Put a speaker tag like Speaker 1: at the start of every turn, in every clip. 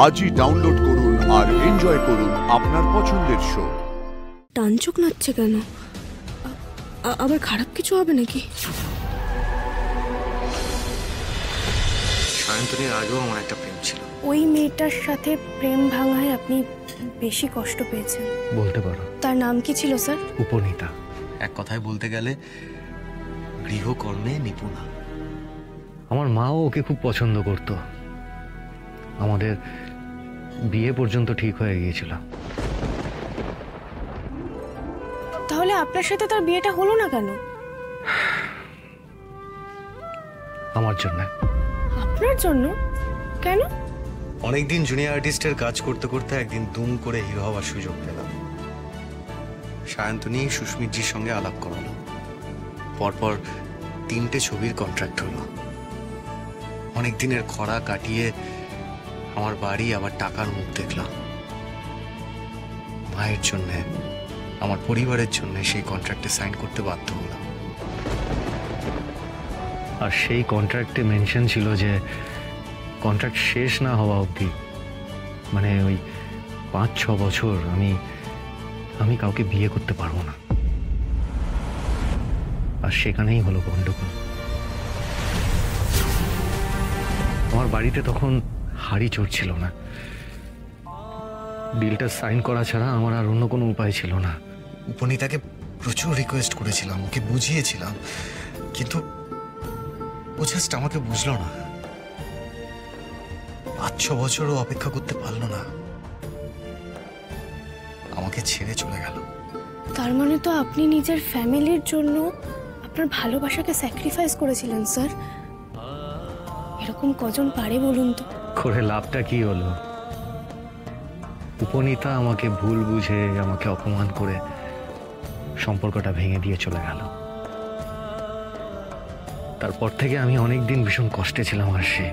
Speaker 1: আজই ডাউনলোড করুন আর এনজয় করুন আপনার পছন্দের শো।
Speaker 2: টান চোখ নাচছে কেন? আবার খারাপ কিছু হবে নাকি?
Speaker 3: সায়ন্তনীর আগেও আমার একটা প্রেম ছিল।
Speaker 2: ওই মেয়েটার সাথে প্রেম ভাঙায় আপনি বেশি কষ্ট পেয়েছেন
Speaker 4: বলতে পারো।
Speaker 2: তার নাম কি ছিল স্যার?
Speaker 4: উপনীতা।
Speaker 3: এক কথায় বলতে গেলে গৃহকর্মে নিপুণা।
Speaker 4: আমার মাও ওকে খুব পছন্দ করত। আমাদের বিয়ে পর্যন্ত ঠিক হয়ে গিয়েছিল।
Speaker 2: তাহলে আপনার সাথে তার বিয়েটা হলো না কেন?
Speaker 4: আমার জন্য।
Speaker 2: আপনার জন্য? কেন?
Speaker 3: অনেকদিন জুনিয়র আর্টিস্টের কাজ করতে করতে একদিন দুম করে হিরো হওয়ার সুযোগ পেলাম। সায়ন্তনী সুস্মিতজির সঙ্গে আলাপ করালো। পরপর 3টে ছবির কন্ট্রাক্ট হলো। অনেক দিনের খরা কাটিয়ে আমার বাড়ি আবার টাকার মুখ দেখলাম। মায়ের জন্য, আমার পরিবারের জন্য সেই কন্ট্রাক্টে সাইন করতে বাধ্য হলাম।
Speaker 4: আর সেই কন্ট্রাক্টে মেনশন ছিল যে কন্ট্রাক্ট শেষ না হওয়া অবধি, মানে ওই 5-6 বছর আমি কাউকে বিয়ে করতে পারবো না। আর সেখানেই হলো গন্ডগোল। আমার বাড়িতে তখন হাড়ি চড়ছিল না। ডিলটা সাইন করা ছাড়া আমার আর অন্য কোনো উপায় ছিল না।
Speaker 3: উপনীতাকে প্রচুর রিকোয়েস্ট করেছিলাম, ওকে বুঝিয়েছিলাম, কিন্তু ও জাস্ট আমাকে বুঝলো না। 5-6 বছরও অপেক্ষা করতে পারলো না, আমাকে ছেড়ে চলে গেল।
Speaker 2: তার মানে তো আপনি নিজের ফ্যামিলির জন্য আপনার ভালোবাসাকে স্যাক্রিফাইস করেছিলেন স্যার। এরকম কজন পারে বলুন তো?
Speaker 4: করে লাভটা কি হলো? উপনীতা আমাকে ভুল বুঝে, আমাকে অপমান করে সম্পর্কটা ভেঙে দিয়ে চলে গেল। তারপর থেকে আমি অনেকদিন ভীষণ কষ্টে ছিলাম। আর সে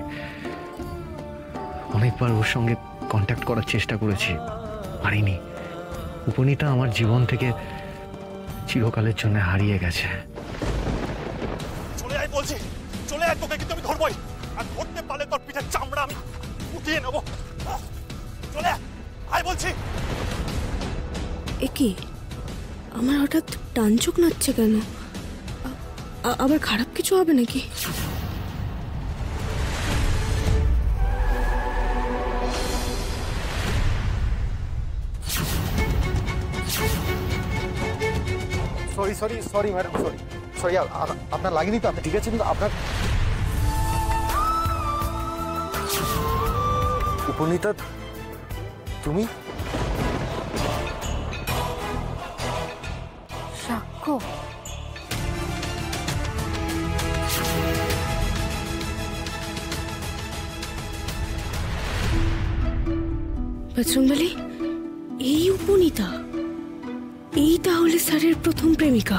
Speaker 4: অনেকবার ওর সঙ্গে কন্ট্যাক্ট করার চেষ্টা করেছি, পারিনি। উপনীতা আমার জীবন থেকে চিরকালের জন্য হারিয়ে গেছে।
Speaker 5: চলে আয় বলছি, চলে আয়, তোকে কিন্তু আমি ধরবই। আর ধরতে পারলে তোর পিঠের চামড়া আমি উঠিয়ে নেবো। চলে আয় বলছি।
Speaker 2: এ কি, আমার হঠাৎ টান চোখ নাচছে কেন? আবার খারাপ কিছু হবে নাকি?
Speaker 6: সরি ম্যাডাম, সরি আপনার লাগেনি তো? আপনি ঠিক আছে? কিন্তু আপনার উপনীতা, তুমি?
Speaker 2: সাক্ষ্য? বজরংবলী, এই উপনীতা, এই তাহলে স্যারের প্রথম প্রেমিকা।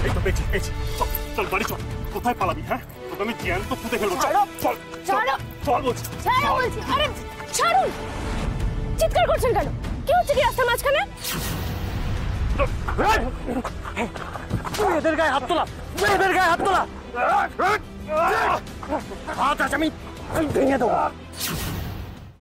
Speaker 5: এই তো পেয়েছি। চল বাড়ি চল। কোথায় পালাবি? হ্যাঁ, তোকে আমি জ্ঞান তো পুঁতে ফেলবো। চল বলছি।
Speaker 2: আরে ছাড়ুন! চিৎকার করছেন কেন? কি হচ্ছে কি রাস্তার মাঝখানে?
Speaker 6: এদের গায়ে হাত তোলা, এদের গায়ে হাত তোলা! হাত আজ আমি ভেঙে দেবো।